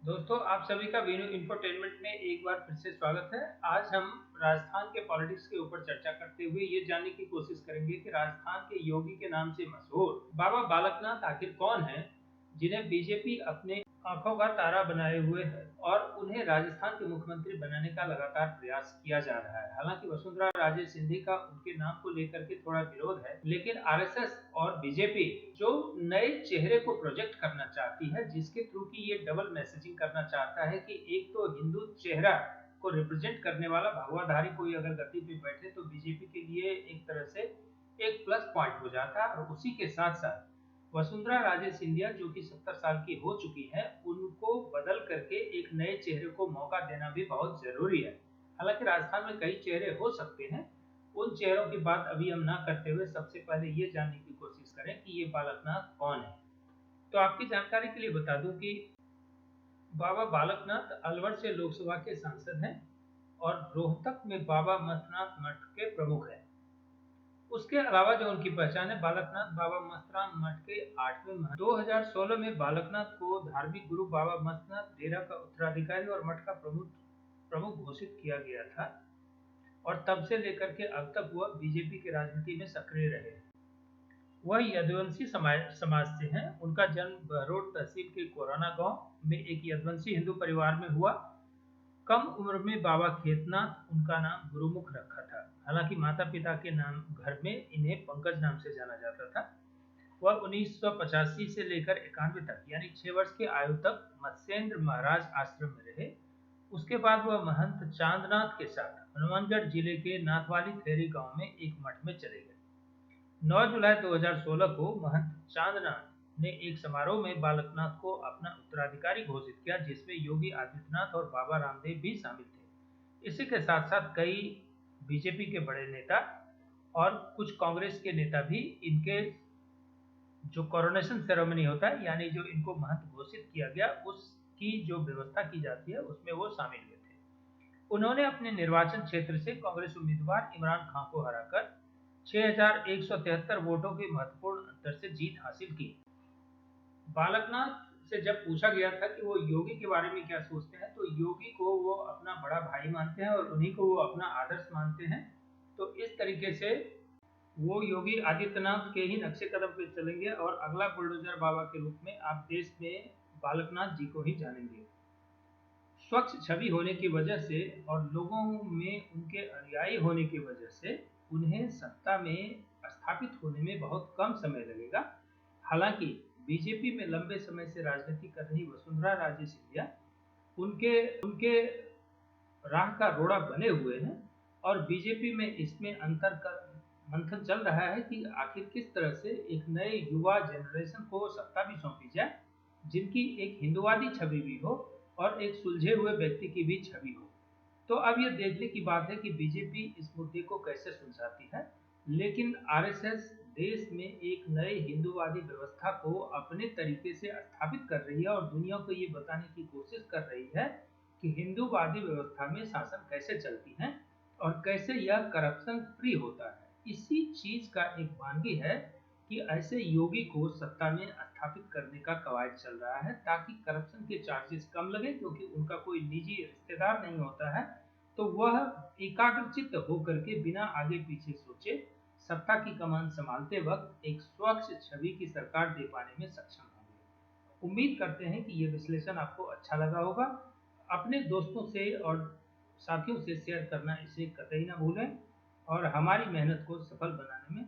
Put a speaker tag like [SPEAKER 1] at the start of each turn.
[SPEAKER 1] दोस्तों, आप सभी का वीनू इंफोटेनमेंट में एक बार फिर से स्वागत है। आज हम राजस्थान के पॉलिटिक्स के ऊपर चर्चा करते हुए ये जानने की कोशिश करेंगे कि राजस्थान के योगी के नाम से मशहूर बाबा बालकनाथ आखिर कौन है, जिन्हें बीजेपी अपने आंखों का तारा बनाए हुए है और उन्हें राजस्थान के मुख्यमंत्री बनाने का लगातार प्रयास किया जा रहा है। हालांकि वसुंधरा राजे सिंधिया का उनके नाम को लेकर के थोड़ा विरोध है, लेकिन आरएसएस और बीजेपी जो नए चेहरे को प्रोजेक्ट करना चाहती है, जिसके थ्रू की ये डबल मैसेजिंग करना चाहता है कि एक तो हिंदू चेहरा को रिप्रेजेंट करने वाला भगवाधारी कोई अगर गद्दी पे बैठे तो बीजेपी के लिए एक तरह से एक प्लस पॉइंट हो जाता है। और उसी के साथ साथ वसुंधरा राजे सिंधिया जो कि 70 साल की हो चुकी है, उनको बदल करके एक नए चेहरे को मौका देना भी बहुत जरूरी है। हालांकि राजस्थान में कई चेहरे हो सकते हैं, उन चेहरों की बात अभी हम ना करते हुए सबसे पहले ये जानने की कोशिश करें कि ये बालकनाथ कौन है। तो आपकी जानकारी के लिए बता दूं कि बाबा बालकनाथ अलवर से लोकसभा के सांसद हैं और रोहतक में बाबा मस्तनाथ मठ के प्रमुख हैं। उसके अलावा जो उनकी पहचान है, बालकनाथ बाबा मस्तराम मठ के 8वें महंत। 2016 में बालकनाथ को धार्मिक गुरु बाबा मस्तनाथ डेरा का उत्तराधिकारी और मठ का प्रमुख प्रमुख घोषित किया गया था और तब से लेकर के अब तक वह बीजेपी की राजनीति में सक्रिय रहे। वह यदुवंशी समाज से हैं। उनका जन्म बहरोड तहसील के कोराना गांव में एक यदुवंशी हिंदू परिवार में हुआ। कम उम्र में बाबा खेतनाथ उनका नाम गुरुमुख रखा था। हालांकि माता पिता के नाम घर में इन्हें पंकज नाम से जाना जाता था। वह 1985 से लेकर 91 तक यानी 6 वर्ष की आयु तक मत्स्येंद्र महाराज आश्रम में रहे। उसके बाद वह महंत चांदनाथ के साथ हनुमानगढ़ जिले के नाथवाली थेरी गांव में एक मठ में चले गए। 9 जुलाई 2016 को महंत चांदनाथ ने एक समारोह में बालकनाथ को अपना उत्तराधिकारी घोषित किया, जिसमें योगी आदित्यनाथ और बाबा रामदेव भी शामिल थे। इसी के साथ साथ कई बीजेपी के बड़े नेता और कुछ कांग्रेस के नेता भी इनके जो कोरोनेशन सेरेमनी होता है, यानी जो इनको महंत घोषित किया गया, उसकी जो व्यवस्था की जाती है उसमें वो शामिल हुए थे। उन्होंने अपने निर्वाचन क्षेत्र से कांग्रेस उम्मीदवार इमरान खान को हराकर 6173 वोटों के महत्वपूर्ण अंतर से जीत हासिल की। बालकनाथ से जब पूछा गया था कि वो योगी के बारे में क्या सोचते हैं, तो योगी को वो अपना बड़ा भाई मानते हैं और उन्हीं को वो अपना आदर्श मानते हैं। तो इस तरीके से वो योगी आदित्यनाथ के ही नक्शे कदम पे चलेंगे और अगला बुलडोजर बाबा के रूप में आप देश में बालकनाथ जी को ही जानेंगे। स्वच्छ छवि होने की वजह से और लोगों में उनके अनुयायी होने की वजह से उन्हें सत्ता में स्थापित होने में बहुत कम समय लगेगा। हालांकि बीजेपी में लंबे समय से राजनीति कर रही वसुंधरा राजे सिंधिया उनके उनके राह का रोड़ा बने हुए हैं और बीजेपी में इसमें अंतर का मंथन चल रहा है कि आखिर किस तरह से एक नए युवा जनरेशन को सत्ता भी सौंपी जाए, जिनकी एक हिंदुवादी छवि भी हो और एक सुलझे हुए व्यक्ति की भी छवि हो। तो अब ये देखने की बात है कि बीजेपी इस मुद्दे को कैसे सुलझाती है, लेकिन आरएसएस देश में एक नए हिंदूवादी व्यवस्था को अपने तरीके से स्थापित कर रही है और दुनिया को ये बताने की कोशिश कर रही है कि हिंदूवादी व्यवस्था में शासन कैसे चलती है और कैसे यह करप्शन फ्री होता है। इसी चीज का एक बानगी है कि ऐसे योगी को सत्ता में स्थापित करने का कवायद चल रहा है, ताकि करप्शन के चार्जेस कम लगे, क्योंकि उनका कोई निजी रिश्तेदार नहीं होता है। तो वह एकाग्रचित्त होकर के बिना आगे पीछे सोचे सत्ता की कमान संभालते वक्त एक स्वच्छ छवि की सरकार दे पाने में सक्षम होंगे। उम्मीद करते हैं कि ये विश्लेषण आपको अच्छा लगा होगा। अपने दोस्तों से और साथियों से शेयर करना इसे कतई ना भूलें और हमारी मेहनत को सफल बनाने में